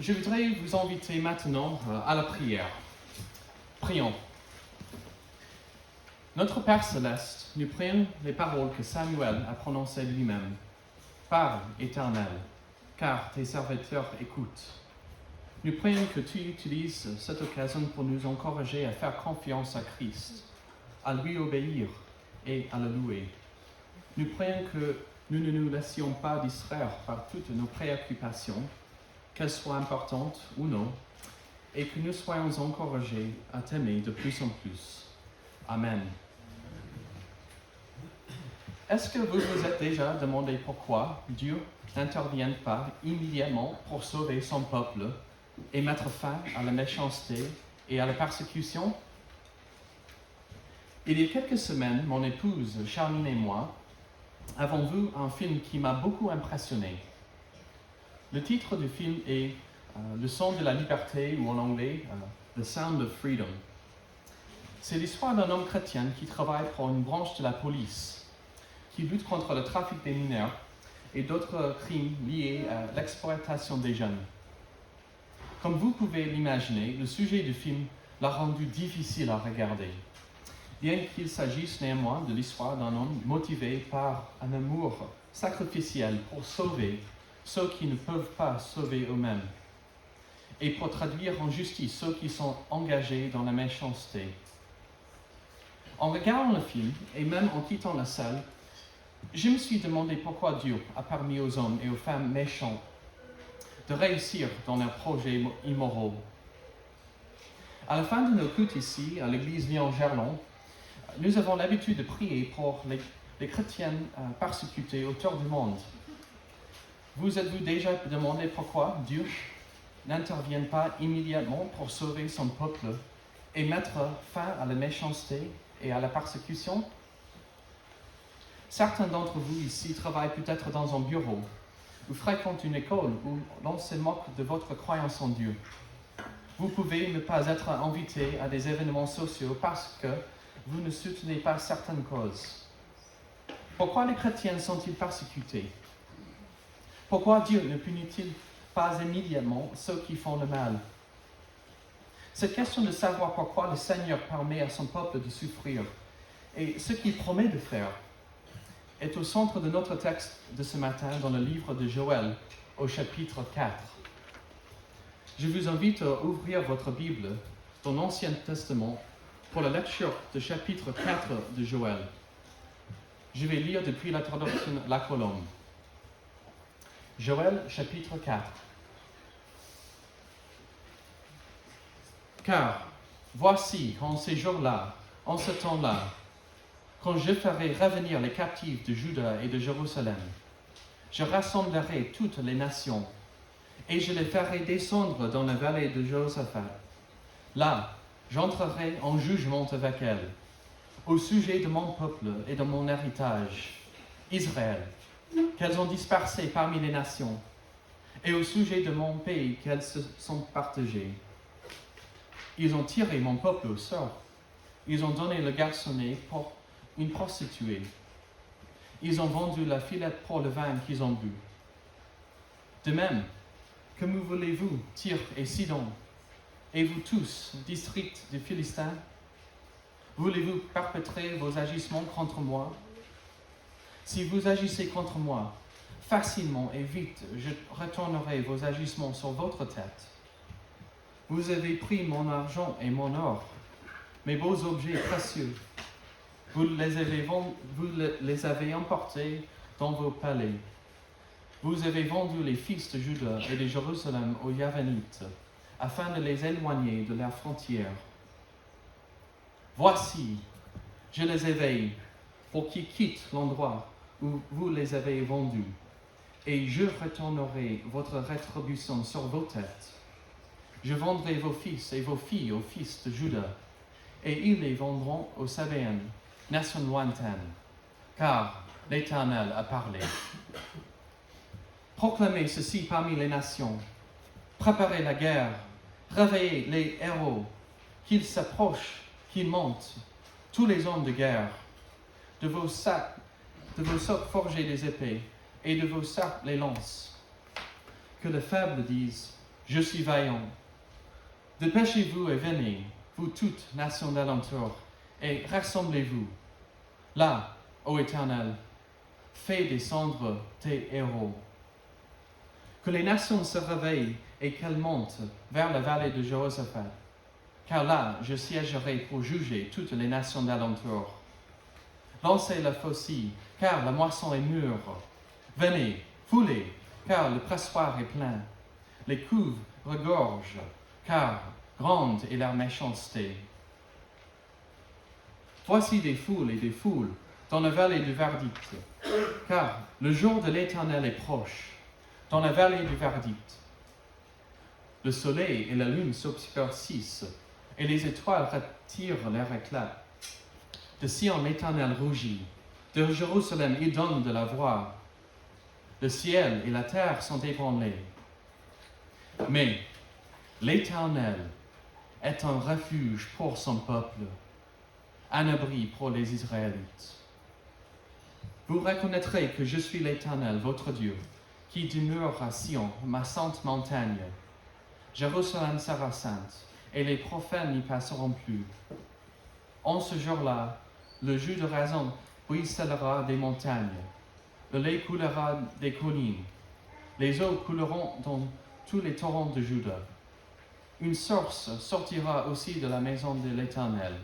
Je voudrais vous inviter maintenant à la prière. Prions. Notre Père Céleste, nous prions les paroles que Samuel a prononcées lui-même. Parle, Éternel, car tes serviteurs écoutent. Nous prions que tu utilises cette occasion pour nous encourager à faire confiance à Christ, à lui obéir et à le louer. Nous prions que nous ne nous laissions pas distraire par toutes nos préoccupations, qu'elles soient importantes ou non, et que nous soyons encouragés à t'aimer de plus en plus. Amen. Est-ce que vous vous êtes déjà demandé pourquoi Dieu n'intervient pas immédiatement pour sauver son peuple et mettre fin à la méchanceté et à la persécution? Il y a quelques semaines, mon épouse Charline et moi avons vu un film qui m'a beaucoup impressionné. Le titre du film est Le son de la liberté, ou en anglais, The Sound of Freedom. C'est l'histoire d'un homme chrétien qui travaille pour une branche de la police, qui lutte contre le trafic des mineurs et d'autres crimes liés à l'exploitation des jeunes. Comme vous pouvez l'imaginer, le sujet du film l'a rendu difficile à regarder, bien qu'il s'agisse néanmoins de l'histoire d'un homme motivé par un amour sacrificiel pour sauver ceux qui ne peuvent pas sauver eux-mêmes, et pour traduire en justice ceux qui sont engagés dans la méchanceté. En regardant le film, et même en quittant la salle, je me suis demandé pourquoi Dieu a permis aux hommes et aux femmes méchants de réussir dans leurs projets immoraux. À la fin de nos cultes ici, à l'église Lyon-Gerland, nous avons l'habitude de prier pour les chrétiens persécutés autour du monde. Vous êtes-vous déjà demandé pourquoi Dieu n'intervient pas immédiatement pour sauver son peuple et mettre fin à la méchanceté et à la persécution? Certains d'entre vous ici travaillent peut-être dans un bureau ou fréquentent une école où l'on se moque de votre croyance en Dieu. Vous pouvez ne pas être invité à des événements sociaux parce que vous ne soutenez pas certaines causes. Pourquoi les chrétiens sont-ils persécutés? Pourquoi Dieu ne punit-il pas immédiatement ceux qui font le mal? Cette question de savoir pourquoi le Seigneur permet à son peuple de souffrir et ce qu'il promet de faire est au centre de notre texte de ce matin dans le livre de Joël, au chapitre 4. Je vous invite à ouvrir votre Bible dans l'Ancien Testament pour la lecture du chapitre 4 de Joël. Je vais lire depuis la traduction La Colombe. Joël, chapitre 4. Car, voici, en ces jours-là, en ce temps-là, quand je ferai revenir les captifs de Juda et de Jérusalem, je rassemblerai toutes les nations, et je les ferai descendre dans la vallée de Josaphat. Là, j'entrerai en jugement avec elles, au sujet de mon peuple et de mon héritage, Israël, qu'elles ont dispersé parmi les nations, et au sujet de mon pays qu'elles se sont partagées. Ils ont tiré mon peuple au sort. Ils ont donné le garçonnet pour une prostituée. Ils ont vendu la fillette pour le vin qu'ils ont bu. De même, que me voulez-vous, Tyr et Sidon, et vous tous, districts des Philistins? Voulez-vous perpétrer vos agissements contre moi? Si vous agissez contre moi, facilement et vite, je retournerai vos agissements sur votre tête. Vous avez pris mon argent et mon or, mes beaux objets précieux. Vous les avez emportés dans vos palais. Vous avez vendu les fils de Juda et de Jérusalem aux Yavanites, afin de les éloigner de leurs frontières. Voici, je les éveille pour qu'ils quittent l'endroit où vous les avez vendus, et je retournerai votre rétribution sur vos têtes. Je vendrai vos fils et vos filles aux fils de Juda, et ils les vendront aux Sabéens, nation lointaine, car l'Éternel a parlé. Proclamez ceci parmi les nations, préparez la guerre, réveillez les héros, qu'ils s'approchent, qu'ils montent, tous les hommes de guerre, de vos socs forgez des épées, et de vos sacs les lances. Que le faible dise, je suis vaillant. Dépêchez-vous et venez, vous toutes, nations d'alentour, et rassemblez-vous. Là, ô Éternel, fais descendre tes héros. Que les nations se réveillent et qu'elles montent vers la vallée de Jéhoshaphat, car là, je siégerai pour juger toutes les nations d'alentour. Lancez la faucille, car la moisson est mûre. Venez, foulez, car le pressoir est plein. Les couves regorgent, car grande est leur méchanceté. Voici des foules et des foules dans la vallée du verdict, car le jour de l'Éternel est proche, dans la vallée du verdict. Le soleil et la lune s'obscurcissent, et les étoiles retirent leur éclat. De Sion, l'Éternel rougit, de Jérusalem, il donne de la voix. Le ciel et la terre sont ébranlés. Mais l'Éternel est un refuge pour son peuple, un abri pour les Israélites. Vous reconnaîtrez que je suis l'Éternel, votre Dieu, qui demeure à Sion, ma sainte montagne. Jérusalem sera sainte, et les profanes n'y passeront plus. En ce jour-là, le jus de raisin ruissellera des montagnes, le lait coulera des collines, les eaux couleront dans tous les torrents de Juda. Une source sortira aussi de la maison de l'Éternel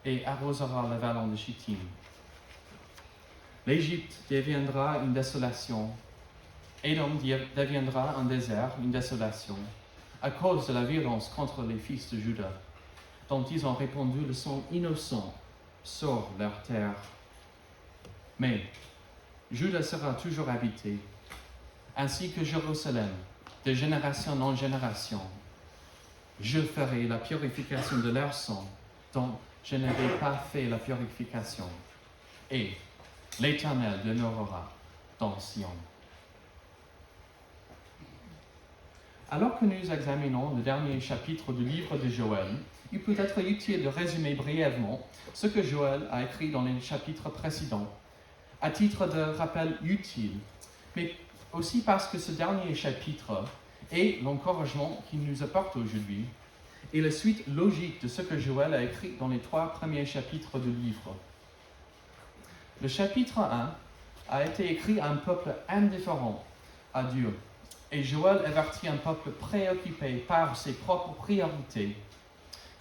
et arrosera la vallée de Chittim. L'Égypte deviendra une désolation, Édom deviendra un désert, une désolation, à cause de la violence contre les fils de Juda, dont ils ont répandu le sang innocent sur leur terre. Mais Juda sera toujours habité, ainsi que Jérusalem, de génération en génération. Je ferai la purification de leur sang, dont je n'avais pas fait la purification. Et l'Éternel demeurera dans Sion. Alors que nous examinons le dernier chapitre du livre de Joël, il peut être utile de résumer brièvement ce que Joël a écrit dans les chapitres précédents, à titre de rappel utile, mais aussi parce que ce dernier chapitre est l'encouragement qu'il nous apporte aujourd'hui et la suite logique de ce que Joël a écrit dans les 3 premiers chapitres du livre. Le chapitre 1 a été écrit à un peuple indifférent à Dieu, et Joël avertit un peuple préoccupé par ses propres priorités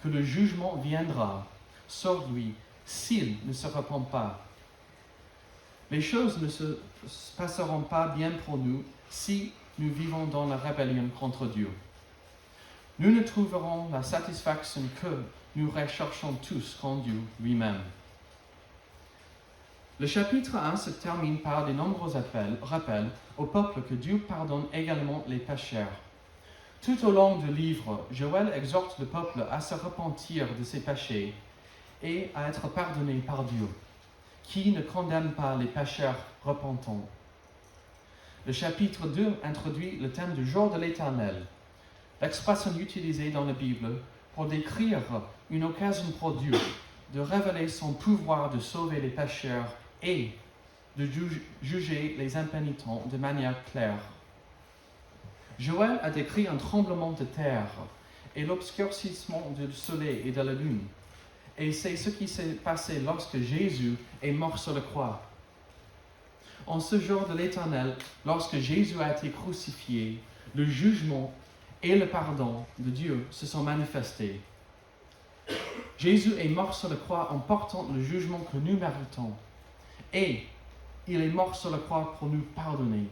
que le jugement viendra sur lui s'il ne se repent pas. Les choses ne se passeront pas bien pour nous si nous vivons dans la rébellion contre Dieu. Nous ne trouverons la satisfaction que nous recherchons tous en Dieu lui-même. Le chapitre 1 se termine par de nombreux rappels au peuple que Dieu pardonne également les pécheurs. Tout au long du livre, Joël exhorte le peuple à se repentir de ses péchés et à être pardonné par Dieu, qui ne condamne pas les pécheurs repentants. Le chapitre 2 introduit le thème du jour de l'Éternel, l'expression utilisée dans la Bible pour décrire une occasion pour Dieu de révéler son pouvoir de sauver les pécheurs et de juger les impénitents de manière claire. Joël a décrit un tremblement de terre et l'obscurcissement du soleil et de la lune. Et c'est ce qui s'est passé lorsque Jésus est mort sur la croix. En ce jour de l'Éternel, lorsque Jésus a été crucifié, le jugement et le pardon de Dieu se sont manifestés. Jésus est mort sur la croix en portant le jugement que nous méritons. Et il est mort sur la croix pour nous pardonner,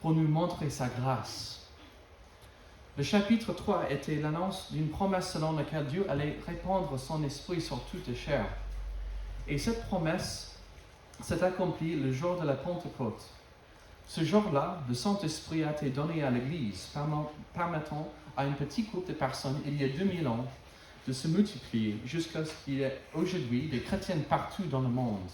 pour nous montrer sa grâce. Le chapitre 3 était l'annonce d'une promesse selon laquelle Dieu allait répandre son esprit sur toute chair. Et cette promesse s'est accomplie le jour de la Pentecôte. Ce jour-là, le Saint-Esprit a été donné à l'Église, permettant à un petit groupe de personnes, il y a 2000 ans, de se multiplier jusqu'à ce qu'il y ait aujourd'hui des chrétiens partout dans le monde.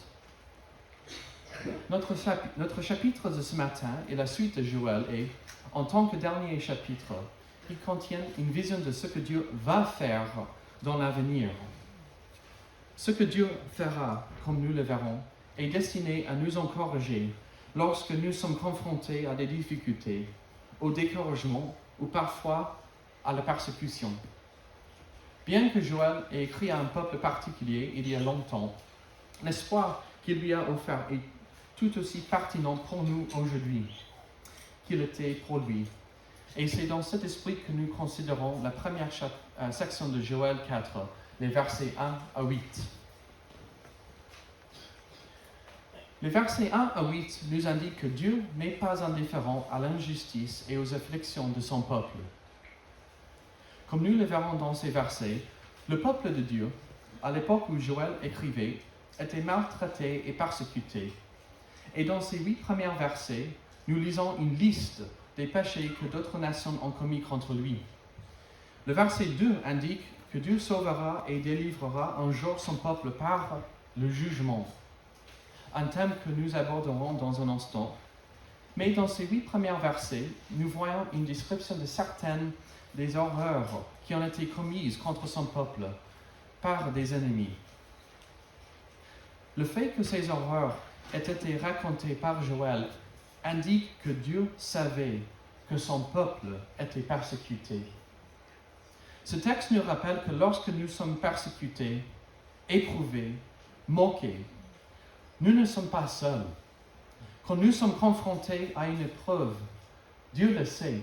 Notre chapitre de ce matin et la suite de Joël est, en tant que dernier chapitre, qui contient une vision de ce que Dieu va faire dans l'avenir. Ce que Dieu fera, comme nous le verrons, est destiné à nous encourager lorsque nous sommes confrontés à des difficultés, au découragement ou parfois à la persécution. Bien que Joël ait écrit à un peuple particulier il y a longtemps, l'espoir qu'il lui a offert est tout aussi pertinent pour nous aujourd'hui qu'il était pour lui. Et c'est dans cet esprit que nous considérons la première section de Joël 4, les versets 1 à 8. Les versets 1 à 8 nous indiquent que Dieu n'est pas indifférent à l'injustice et aux afflictions de son peuple. Comme nous le verrons dans ces versets, le peuple de Dieu, à l'époque où Joël écrivait, était maltraité et persécuté. Et dans ces 8 premiers versets, nous lisons une liste des péchés que d'autres nations ont commis contre lui. Le verset 2 indique que Dieu sauvera et délivrera un jour son peuple par le jugement, un thème que nous aborderons dans un instant. Mais dans ces 8 premiers versets, nous voyons une description de certaines des horreurs qui ont été commises contre son peuple par des ennemis. Le fait que ces horreurs aient été racontées par Joël indique que Dieu savait que son peuple était persécuté. Ce texte nous rappelle que lorsque nous sommes persécutés, éprouvés, moqués, nous ne sommes pas seuls. Quand nous sommes confrontés à une épreuve, Dieu le sait.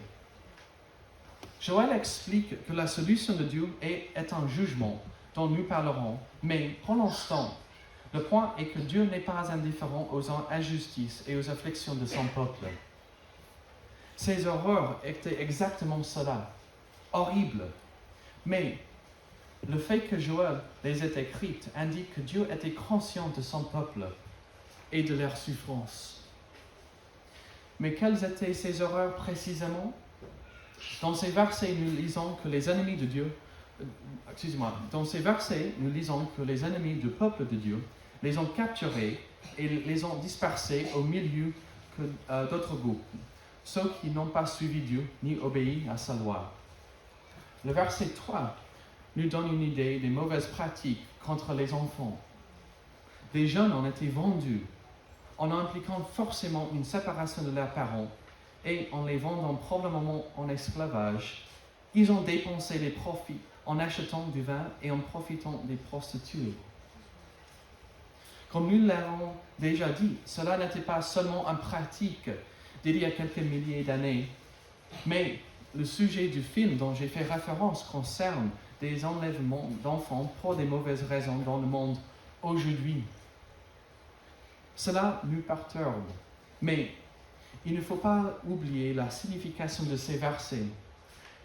Joël explique que la solution de Dieu est un jugement dont nous parlerons, mais pour l'instant, le point est que Dieu n'est pas indifférent aux injustices et aux afflictions de son peuple. Ces horreurs étaient exactement cela, horribles. Mais le fait que Joël les ait écrites indique que Dieu était conscient de son peuple et de leurs souffrances. Mais quelles étaient ces horreurs précisément? Dans ces versets, nous lisons que les ennemis de Dieu, dans ces versets, nous lisons que les ennemis du peuple de Dieu les ont capturés et les ont dispersés au milieu d'autres groupes, ceux qui n'ont pas suivi Dieu ni obéi à sa loi. Le verset 3 nous donne une idée des mauvaises pratiques contre les enfants. Des jeunes ont été vendus en impliquant forcément une séparation de leurs parents et en les vendant probablement en esclavage. Ils ont dépensé les profits en achetant du vin et en profitant des prostituées. Comme nous l'avons déjà dit, cela n'était pas seulement une pratique d'il y a quelques milliers d'années, mais le sujet du film dont j'ai fait référence concerne des enlèvements d'enfants pour des mauvaises raisons dans le monde aujourd'hui. Cela nous perturbe, mais il ne faut pas oublier la signification de ces versets.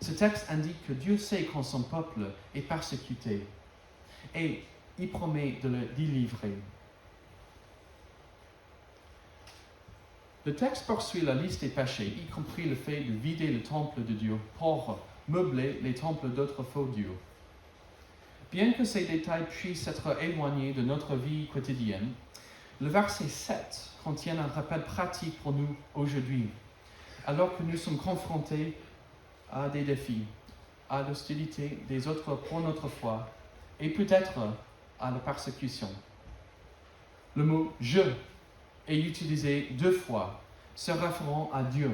Ce texte indique que Dieu sait quand son peuple est persécuté et il promet de le délivrer. Le texte poursuit la liste des péchés, y compris le fait de vider le temple de Dieu pour meubler les temples d'autres faux dieux. Bien que ces détails puissent être éloignés de notre vie quotidienne, le verset 7 contient un rappel pratique pour nous aujourd'hui, alors que nous sommes confrontés à des défis, à l'hostilité des autres pour notre foi et peut-être à la persécution. Le mot « je » est utilisé 2 fois, se référant à Dieu.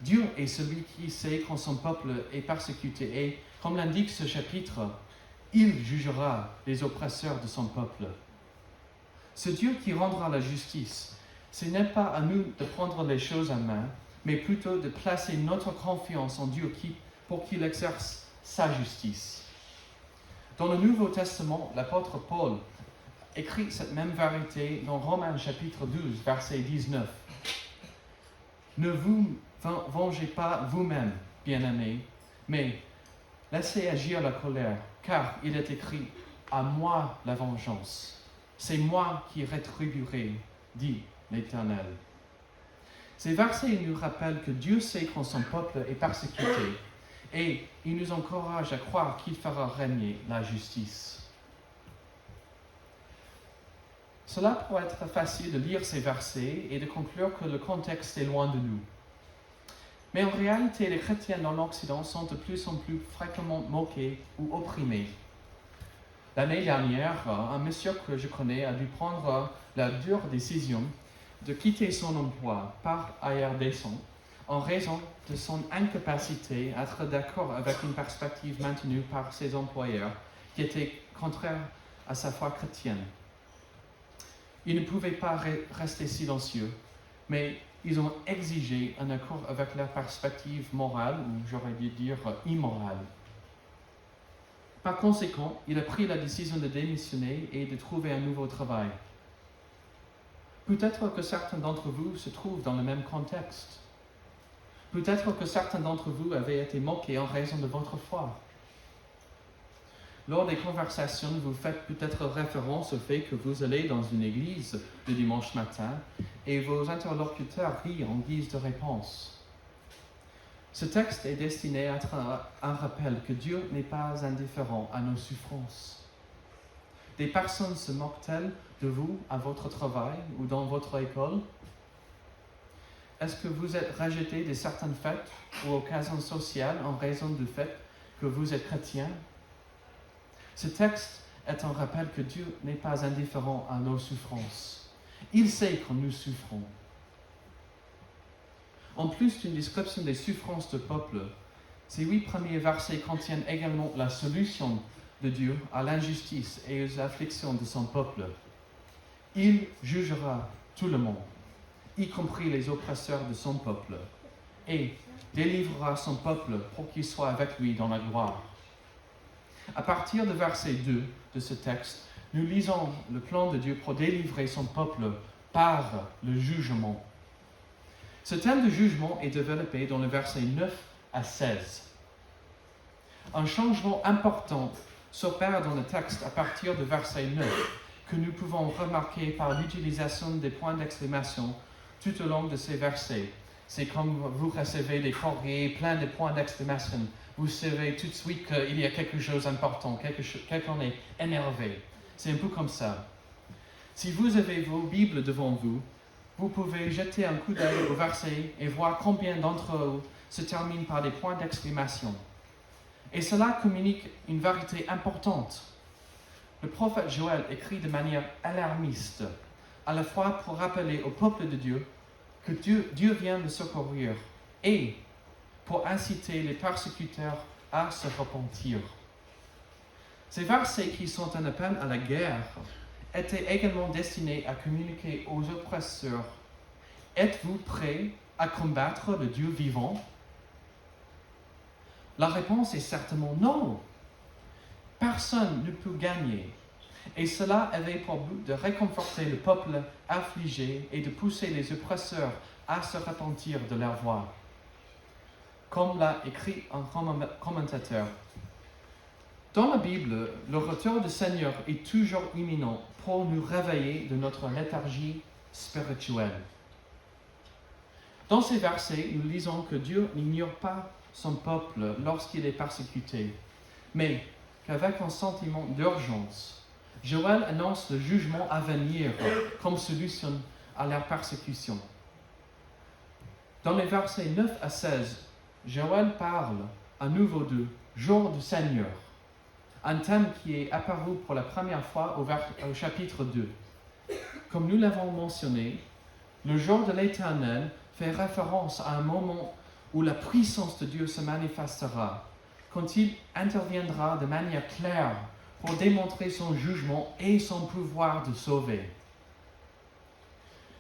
Dieu est celui qui sait quand son peuple est persécuté et, comme l'indique ce chapitre, il jugera les oppresseurs de son peuple. Ce Dieu qui rendra la justice, ce n'est pas à nous de prendre les choses en main, mais plutôt de placer notre confiance en Dieu pour qu'il exerce sa justice. Dans le Nouveau Testament, l'apôtre Paul écrit cette même vérité dans Romains chapitre 12, verset 19. « Ne vous vengez pas vous-même, bien-aimés, mais laissez agir la colère, car il est écrit « À moi la vengeance, c'est moi qui rétribuerai, dit l'Éternel. » Ces versets nous rappellent que Dieu sait quand son peuple est persécuté et il nous encourage à croire qu'il fera régner la justice. Cela pourrait être facile de lire ces versets et de conclure que le contexte est loin de nous. Mais en réalité, les chrétiens dans l'Occident sont de plus en plus fréquemment moqués ou opprimés. L'année dernière, un monsieur que je connais a dû prendre la dure décision de quitter son emploi par ailleurs décent en raison de son incapacité à être d'accord avec une perspective maintenue par ses employeurs qui était contraire à sa foi chrétienne. Ils ne pouvaient pas rester silencieux, mais ils ont exigé un accord avec leur perspective morale, ou j'aurais dû dire immorale. Par conséquent, il a pris la décision de démissionner et de trouver un nouveau travail. Peut-être que certains d'entre vous se trouvent dans le même contexte. Peut-être que certains d'entre vous avaient été moqués en raison de votre foi. Lors des conversations, vous faites peut-être référence au fait que vous allez dans une église le dimanche matin et vos interlocuteurs rient en guise de réponse. Ce texte est destiné à être un rappel que Dieu n'est pas indifférent à nos souffrances. Des personnes se moquent-elles de vous à votre travail ou dans votre école? Est-ce que vous êtes rejeté de certaines fêtes ou occasions sociales en raison du fait que vous êtes chrétien? Ce texte est un rappel que Dieu n'est pas indifférent à nos souffrances. Il sait que nous souffrons. En plus d'une description des souffrances du peuple, ces 8 premiers versets contiennent également la solution de Dieu à l'injustice et aux afflictions de son peuple. Il jugera tout le monde, y compris les oppresseurs de son peuple, et délivrera son peuple pour qu'il soit avec lui dans la gloire. À partir de verset 2 de ce texte, nous lisons le plan de Dieu pour délivrer son peuple par le jugement. Ce thème de jugement est développé dans le verset 9 à 16. Un changement important s'opère dans le texte à partir du verset 9, que nous pouvons remarquer par l'utilisation des points d'exclamation tout au long de ces versets. C'est comme vous recevez des courriers pleins de points d'exclamation. Vous savez tout de suite qu'il y a quelque chose d'important, quelqu'un est énervé. C'est un peu comme ça. Si vous avez vos Bibles devant vous, vous pouvez jeter un coup d'œil au verset et voir combien d'entre eux se terminent par des points d'exclamation. Et cela communique une vérité importante. Le prophète Joël écrit de manière alarmiste, à la fois pour rappeler au peuple de Dieu que Dieu vient de secourir et pour inciter les persécuteurs à se repentir. Ces versets qui sont un appel à la guerre étaient également destinés à communiquer aux oppresseurs: êtes-vous prêts à combattre le Dieu vivant? La réponse est certainement non. Personne ne peut gagner. Et cela avait pour but de réconforter le peuple affligé et de pousser les oppresseurs à se repentir de leur voie. Comme l'a écrit un commentateur, dans la Bible, le retour du Seigneur est toujours imminent pour nous réveiller de notre léthargie spirituelle. Dans ces versets, nous lisons que Dieu n'ignore pas son peuple lorsqu'il est persécuté, mais qu'avec un sentiment d'urgence, Joël annonce le jugement à venir comme solution à leur persécution. Dans les versets 9 à 16, Joël parle à nouveau du jour du Seigneur, un thème qui est apparu pour la première fois au chapitre 2. Comme nous l'avons mentionné, le jour de l'Éternel fait référence à un moment où la puissance de Dieu se manifestera, quand il interviendra de manière claire pour démontrer son jugement et son pouvoir de sauver.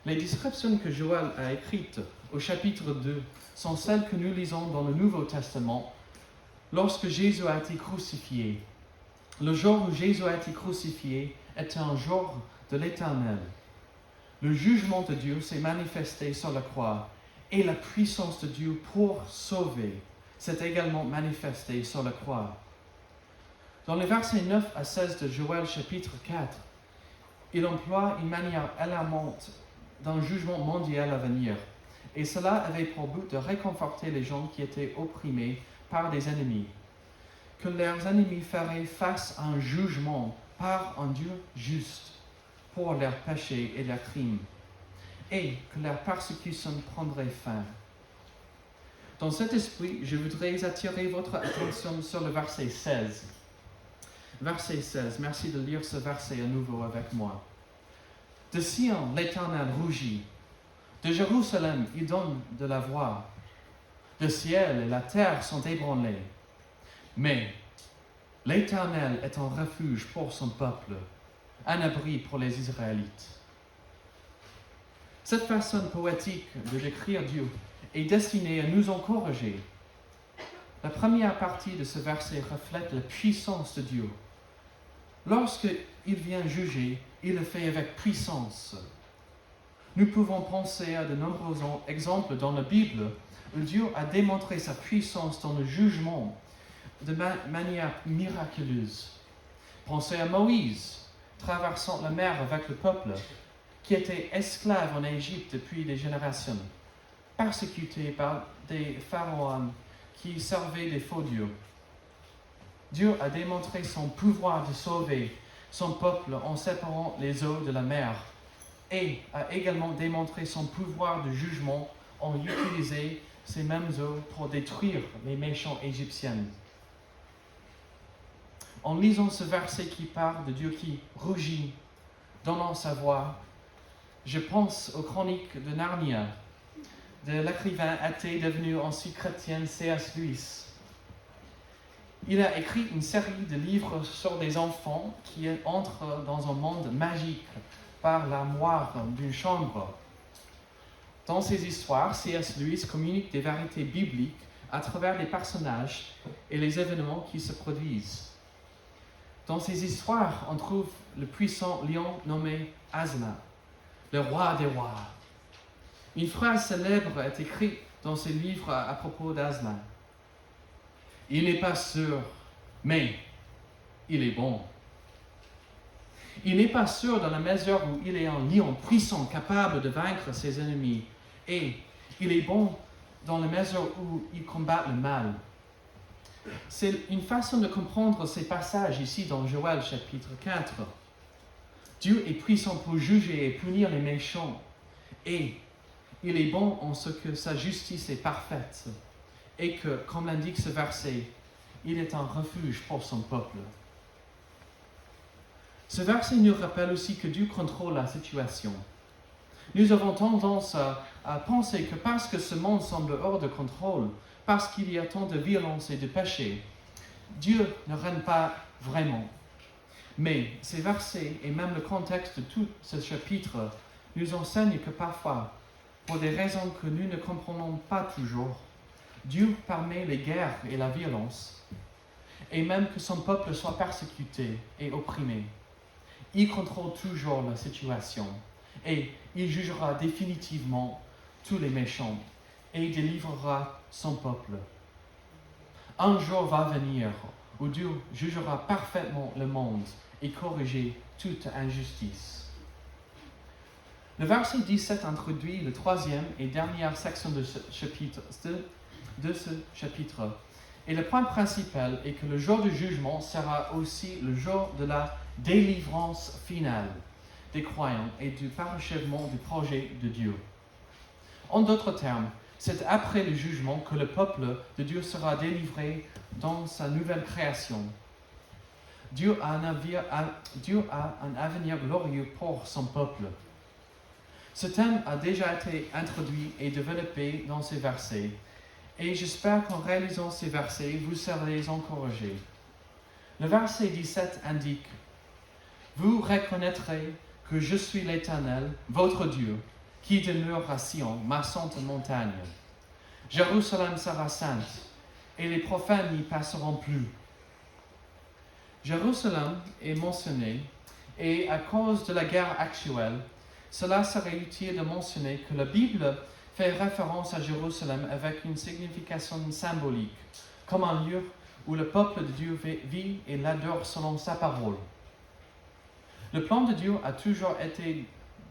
Les descriptions que Joël a écrites au chapitre 2 sont celles que nous lisons dans le Nouveau Testament lorsque Jésus a été crucifié. Le jour où Jésus a été crucifié était un jour de l'Éternel. Le jugement de Dieu s'est manifesté sur la croix et la puissance de Dieu pour sauver s'est également manifestée sur la croix. Dans les versets 9 à 16 de Joël chapitre 4, il emploie une manière alarmante d'un jugement mondial à venir. Et cela avait pour but de réconforter les gens qui étaient opprimés par des ennemis. Que leurs ennemis feraient face à un jugement par un Dieu juste pour leurs péchés et leurs crimes, et que leur persécution prendrait fin. Dans cet esprit, je voudrais attirer votre attention sur le verset 16. Verset 16, merci de lire ce verset à nouveau avec moi. De Sion, l'Éternel rougit. De Jérusalem, il donne de la voix. Le ciel et la terre sont ébranlés. Mais l'Éternel est un refuge pour son peuple, un abri pour les Israélites. Cette façon poétique de décrire Dieu est destinée à nous encourager. La première partie de ce verset reflète la puissance de Dieu. Lorsqu'il vient juger, il le fait avec puissance. Nous pouvons penser à de nombreux exemples dans la Bible où Dieu a démontré sa puissance dans le jugement de manière miraculeuse. Pensez à Moïse, traversant la mer avec le peuple, qui était esclave en Égypte depuis des générations, persécuté par des pharaons qui servaient des faux dieux. Dieu a démontré son pouvoir de sauver son peuple en séparant les eaux de la mer et a également démontré son pouvoir de jugement en utilisant ces mêmes eaux pour détruire les méchants Égyptiens. En lisant ce verset qui parle de Dieu qui rugit, donnant sa voix, je pense aux chroniques de Narnia, de l'écrivain athée devenu ensuite chrétien C.S. Lewis. Il a écrit une série de livres sur des enfants qui entrent dans un monde magique par l'armoire d'une chambre. Dans ces histoires, C.S. Lewis communique des vérités bibliques à travers les personnages et les événements qui se produisent. Dans ces histoires, on trouve le puissant lion nommé Aslan, le roi des rois. Une phrase célèbre est écrite dans ce livre à propos d'Aslan. Il n'est pas sûr, mais il est bon. Il n'est pas sûr dans la mesure où il est un lion puissant, capable de vaincre ses ennemis. Et il est bon dans la mesure où il combat le mal. C'est une façon de comprendre ces passages ici dans Joël chapitre 4. Dieu est puissant pour juger et punir les méchants. Et il est bon en ce que sa justice est parfaite. Et que, comme l'indique ce verset, il est un refuge pour son peuple. Ce verset nous rappelle aussi que Dieu contrôle la situation. Nous avons tendance à penser que parce que ce monde semble hors de contrôle, parce qu'il y a tant de violence et de péché, Dieu ne règne pas vraiment. Mais ces versets et même le contexte de tout ce chapitre nous enseignent que parfois, pour des raisons que nous ne comprenons pas toujours, Dieu permet les guerres et la violence, et même que son peuple soit persécuté et opprimé. Il contrôle toujours la situation, et il jugera définitivement tous les méchants, et délivrera son peuple. Un jour va venir où Dieu jugera parfaitement le monde et corrigera toute injustice. Le verset 17 introduit la troisième et dernière section de ce chapitre. Et le point principal est que le jour du jugement sera aussi le jour de la délivrance finale des croyants et du parachèvement du projet de Dieu. En d'autres termes, c'est après le jugement que le peuple de Dieu sera délivré dans sa nouvelle création. Dieu a un avenir glorieux pour son peuple. Ce thème a déjà été introduit et développé dans ces versets, et j'espère qu'en réalisant ces versets, vous serez encouragés. Le verset 17 indique « Vous reconnaîtrez que je suis l'Éternel, votre Dieu, qui demeure à Sion, ma sainte montagne. Jérusalem sera sainte, et les profanes n'y passeront plus. » Jérusalem est mentionné, et à cause de la guerre actuelle, cela serait utile de mentionner que la Bible fait référence à Jérusalem avec une signification symbolique, comme un lieu où le peuple de Dieu vit et l'adore selon sa parole. Le plan de Dieu a toujours été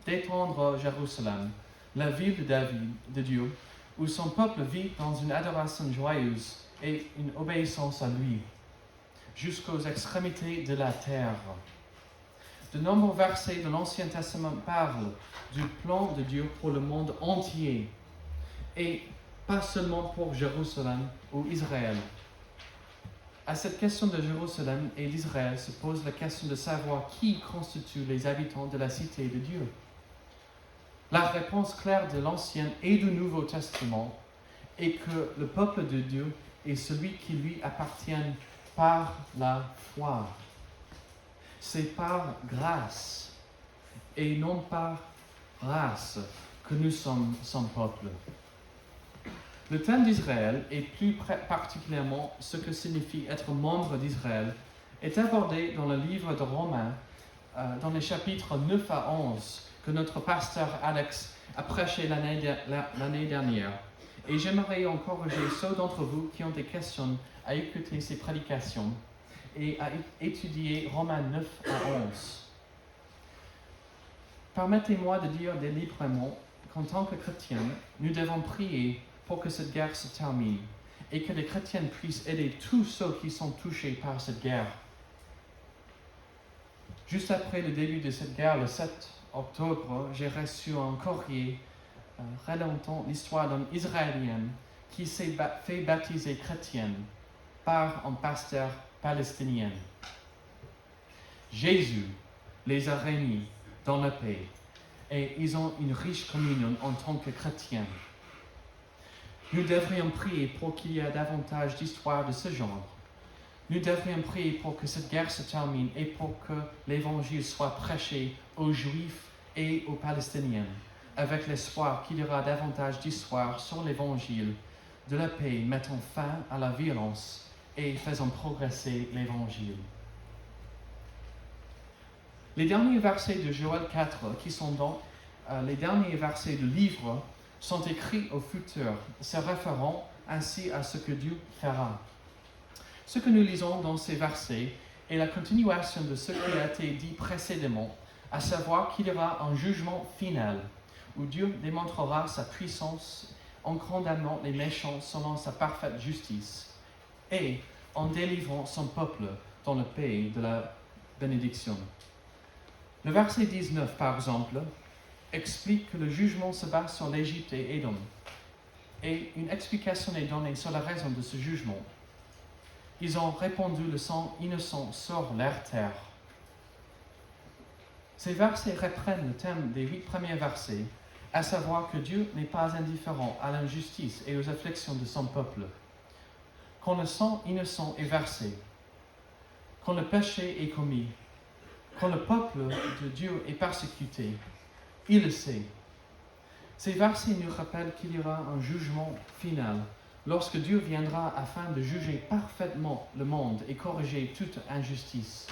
d'étendre Jérusalem, la ville de David, de Dieu, où son peuple vit dans une adoration joyeuse et une obéissance à lui, jusqu'aux extrémités de la terre. De nombreux versets de l'Ancien Testament parlent du plan de Dieu pour le monde entier, et pas seulement pour Jérusalem ou Israël. À cette question de Jérusalem et d'Israël se pose la question de savoir qui constitue les habitants de la cité de Dieu. La réponse claire de l'Ancien et du Nouveau Testament et que le peuple de Dieu est celui qui lui appartient par la foi. C'est par grâce et non par race que nous sommes son peuple. Le thème d'Israël, et plus particulièrement ce que signifie être membre d'Israël, est abordé dans le livre de Romains, dans les chapitres 9 à 11, que notre pasteur Alex a prêché l'année dernière. Et j'aimerais encourager ceux d'entre vous qui ont des questions à écouter ces prédications et à étudier Romains 9 à 11. Permettez-moi de dire délibérément qu'en tant que chrétiens, nous devons prier pour que cette guerre se termine et que les chrétiens puissent aider tous ceux qui sont touchés par cette guerre. Juste après le début de cette guerre, le 7 octobre, j'ai reçu un courrier relatant l'histoire d'un Israélien qui s'est fait baptiser chrétien par un pasteur palestinien. Jésus les a réunis dans la paix et ils ont une riche communion en tant que chrétiens. Nous devrions prier pour qu'il y ait davantage d'histoires de ce genre. Nous devrions prier pour que cette guerre se termine et pour que l'Évangile soit prêché aux Juifs et aux Palestiniens, avec l'espoir qu'il y aura davantage d'histoires sur l'Évangile de la paix mettant fin à la violence et faisant progresser l'Évangile. Les derniers versets de Joël 4, qui sont dans les derniers versets du livre, sont écrits au futur, se référant ainsi à ce que Dieu fera. Ce que nous lisons dans ces versets est la continuation de ce qui a été dit précédemment, à savoir qu'il y aura un jugement final, où Dieu démontrera sa puissance en condamnant les méchants selon sa parfaite justice, et en délivrant son peuple dans le pays de la bénédiction. Le verset 19, par exemple, explique que le jugement se base sur l'Égypte et Édom, et une explication est donnée sur la raison de ce jugement. Ils ont répandu le sang innocent sur leur terre. Ces versets reprennent le thème des 8 premiers versets, à savoir que Dieu n'est pas indifférent à l'injustice et aux afflictions de son peuple. Quand le sang innocent est versé, quand le péché est commis, quand le peuple de Dieu est persécuté, il le sait. Ces versets nous rappellent qu'il y aura un jugement final, lorsque Dieu viendra afin de juger parfaitement le monde et corriger toute injustice.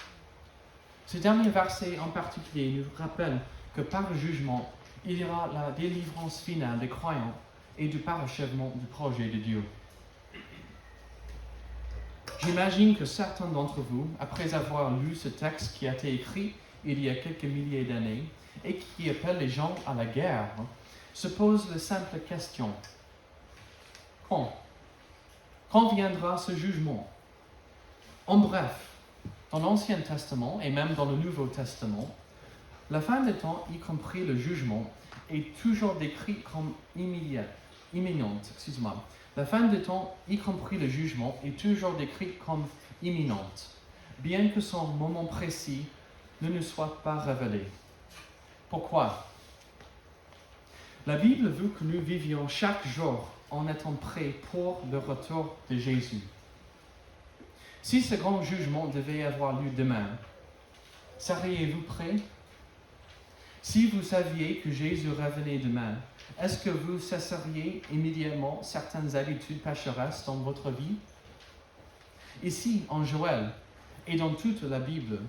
Ce dernier verset en particulier nous rappelle que par le jugement, il y aura la délivrance finale des croyants et du parachèvement du projet de Dieu. J'imagine que certains d'entre vous, après avoir lu ce texte qui a été écrit il y a quelques milliers d'années et qui appelle les gens à la guerre, se posent la simple question: quand? Quand viendra ce jugement? En bref, dans l'Ancien Testament et même dans le Nouveau Testament, la fin des temps, y compris le jugement, est toujours décrit comme imminente. La fin des temps, y compris le jugement, est toujours décrit comme imminente, bien que son moment précis ne nous soit pas révélé. Pourquoi? La Bible veut que nous vivions chaque jour en étant prêts pour le retour de Jésus. Si ce grand jugement devait avoir lieu demain, seriez-vous prêts? Si vous saviez que Jésus revenait demain, est-ce que vous cesseriez immédiatement certaines habitudes pécheresses dans votre vie? Ici, en Joël et dans toute la Bible,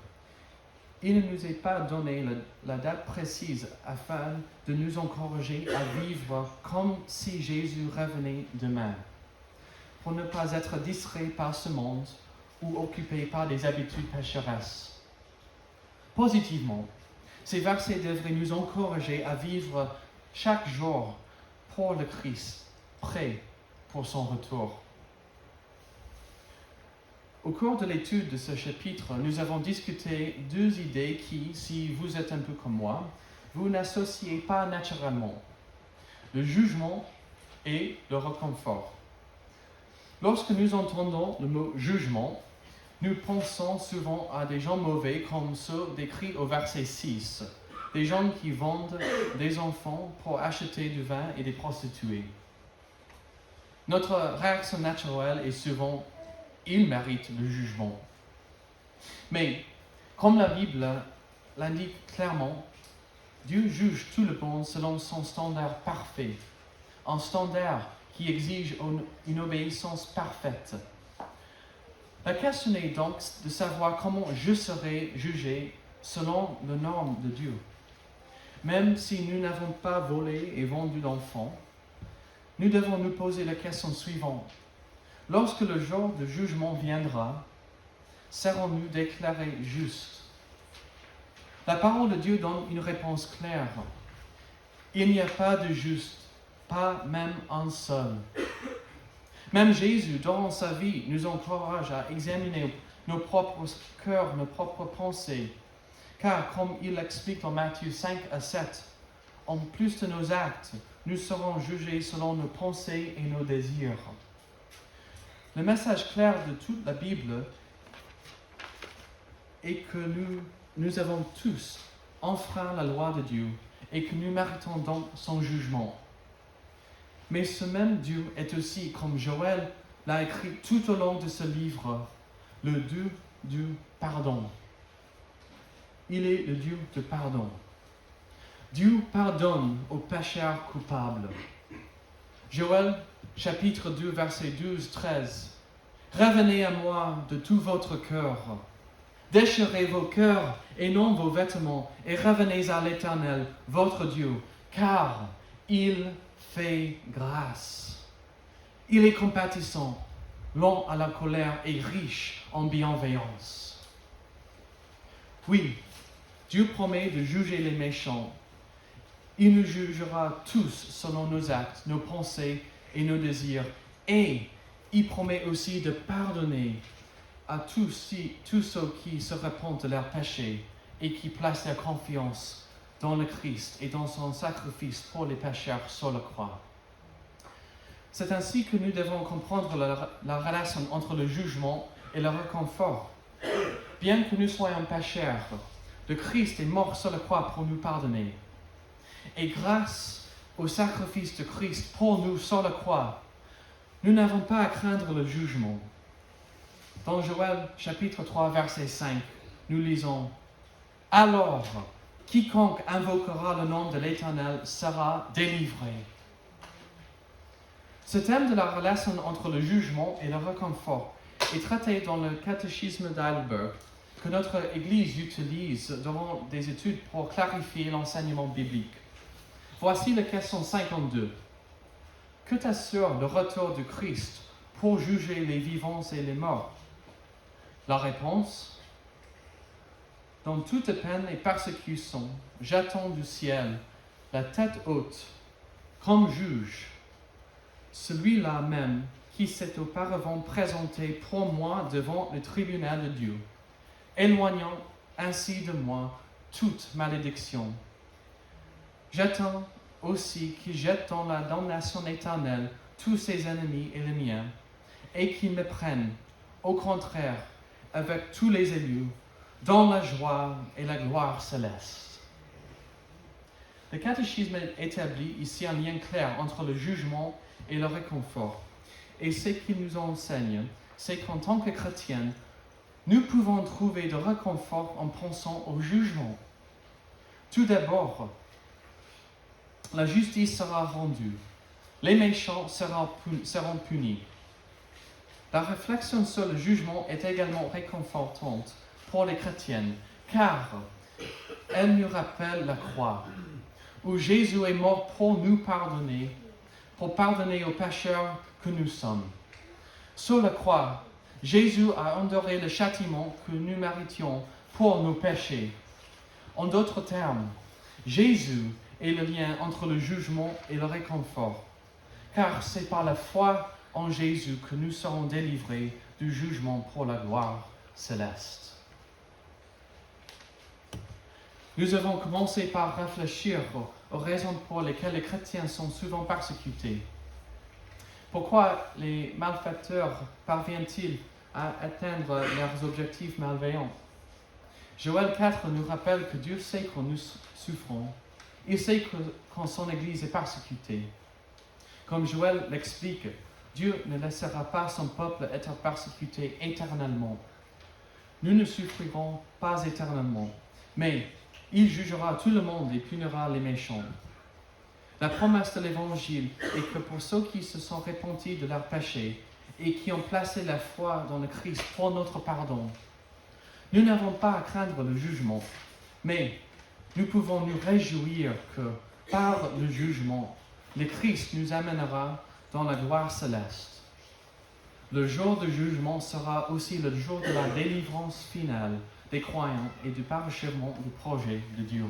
il ne nous est pas donné la date précise afin de nous encourager à vivre comme si Jésus revenait demain, pour ne pas être distrait par ce monde ou occupé par des habitudes pécheresses. Positivement, ces versets devraient nous encourager à vivre chaque jour pour le Christ, prêt pour son retour. Au cours de l'étude de ce chapitre, nous avons discuté 2 idées qui, si vous êtes un peu comme moi, vous n'associez pas naturellement: le jugement et le réconfort. Lorsque nous entendons le mot jugement, nous pensons souvent à des gens mauvais comme ceux décrits au verset 6, des gens qui vendent des enfants pour acheter du vin et des prostituées. Notre réaction naturelle est souvent « il mérite le jugement ». Mais, comme la Bible l'indique clairement, Dieu juge tout le monde selon son standard parfait, un standard qui exige une obéissance parfaite. La question est donc de savoir comment je serai jugé selon les normes de Dieu. Même si nous n'avons pas volé et vendu d'enfants, nous devons nous poser la question suivante. Lorsque le jour de jugement viendra, serons-nous déclarés justes? La parole de Dieu donne une réponse claire. Il n'y a pas de juste, pas même un seul. Même Jésus, durant sa vie, nous encourage à examiner nos propres cœurs, nos propres pensées. Car, comme il l'explique dans Matthieu 5 à 7, en plus de nos actes, nous serons jugés selon nos pensées et nos désirs. Le message clair de toute la Bible est que nous avons tous enfreint la loi de Dieu et que nous méritons donc son jugement. Mais ce même Dieu est aussi, comme Joël l'a écrit tout au long de ce livre, le Dieu du pardon. Il est le Dieu de pardon. Dieu pardonne aux pécheurs coupables. Joël, chapitre 2, versets 12-13. Revenez à moi de tout votre cœur. Déchirez vos cœurs et non vos vêtements, et revenez à l'Éternel, votre Dieu, car il fait grâce. Il est compatissant, lent à la colère et riche en bienveillance. Oui, Dieu promet de juger les méchants. Il nous jugera tous selon nos actes, nos pensées et nos désirs. Et il promet aussi de pardonner à tous ceux qui se repentent de leurs péchés et qui placent leur confiance dans le Christ et dans son sacrifice pour les pécheurs sur la croix. C'est ainsi que nous devons comprendre la relation entre le jugement et le réconfort. Bien que nous soyons pécheurs, le Christ est mort sur la croix pour nous pardonner. Et grâce au sacrifice de Christ pour nous sur la croix, nous n'avons pas à craindre le jugement. Dans Joël chapitre 3, verset 5, nous lisons « Alors, quiconque invoquera le nom de l'Éternel sera délivré. » Ce thème de la relation entre le jugement et le réconfort est traité dans le catéchisme d'Heidelberg, que notre Église utilise durant des études pour clarifier l'enseignement biblique. Voici la question 52. Que t'assure le retour du Christ pour juger les vivants et les morts? La réponse: dans toute peine et persécution, j'attends du ciel, la tête haute, comme juge, celui-là même qui s'est auparavant présenté pour moi devant le tribunal de Dieu, éloignant ainsi de moi toute malédiction. J'attends aussi qu'il jette dans la damnation éternelle tous ses ennemis et les miens, et qu'il me prenne, au contraire, avec tous les élus, dans la joie et la gloire céleste. Le catéchisme établit ici un lien clair entre le jugement et le réconfort. Et ce qu'il nous enseigne, c'est qu'en tant que chrétiens, nous pouvons trouver de réconfort en pensant au jugement. Tout d'abord, la justice sera rendue. Les méchants seront punis. La réflexion sur le jugement est également réconfortante pour les chrétiennes, car elle nous rappelle la croix, où Jésus est mort pour nous pardonner, pour pardonner aux pécheurs que nous sommes. Sur la croix, Jésus a enduré le châtiment que nous méritions pour nos péchés. En d'autres termes, Jésus est le lien entre le jugement et le réconfort, car c'est par la foi en Jésus que nous serons délivrés du jugement pour la gloire céleste. Nous avons commencé par réfléchir aux raisons pour lesquelles les chrétiens sont souvent persécutés. Pourquoi les malfaiteurs parviennent-ils à atteindre leurs objectifs malveillants? Joël 4 nous rappelle que Dieu sait quand nous souffrons. Il sait quand son Église est persécutée. Comme Joël l'explique, Dieu ne laissera pas son peuple être persécuté éternellement. Nous ne souffrirons pas éternellement, mais il jugera tout le monde et punira les méchants. La promesse de l'Évangile est que pour ceux qui se sont repentis de leurs péchés et qui ont placé la foi dans le Christ pour notre pardon, nous n'avons pas à craindre le jugement, mais nous pouvons nous réjouir que, par le jugement, le Christ nous amènera dans la gloire céleste. Le jour du jugement sera aussi le jour de la délivrance finale des croyants et du parachèvement du projet de Dieu.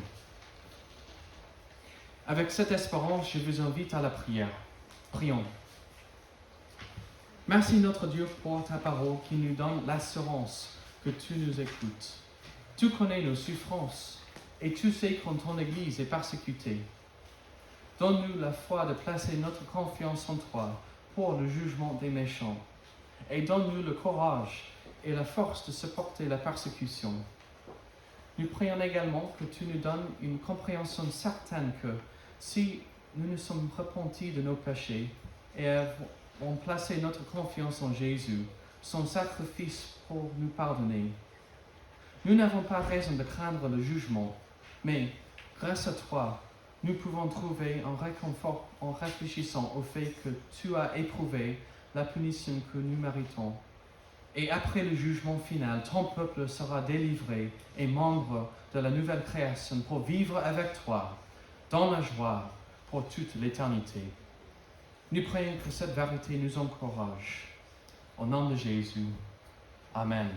Avec cette espérance, je vous invite à la prière. Prions. Merci notre Dieu pour ta parole qui nous donne l'assurance que tu nous écoutes. Tu connais nos souffrances et tu sais quand ton Église est persécutée. Donne-nous la foi de placer notre confiance en toi pour le jugement des méchants. Et donne-nous le courage et la force de supporter la persécution. Nous prions également que tu nous donnes une compréhension certaine que si nous nous sommes repentis de nos péchés et avons placé notre confiance en Jésus, son sacrifice pour nous pardonner, nous n'avons pas raison de craindre le jugement, mais grâce à toi, nous pouvons trouver un réconfort en réfléchissant au fait que tu as éprouvé la punition que nous méritons. Et après le jugement final, ton peuple sera délivré et membre de la nouvelle création pour vivre avec toi dans la joie pour toute l'éternité. Nous prions que cette vérité nous encourage. Au nom de Jésus. Amen.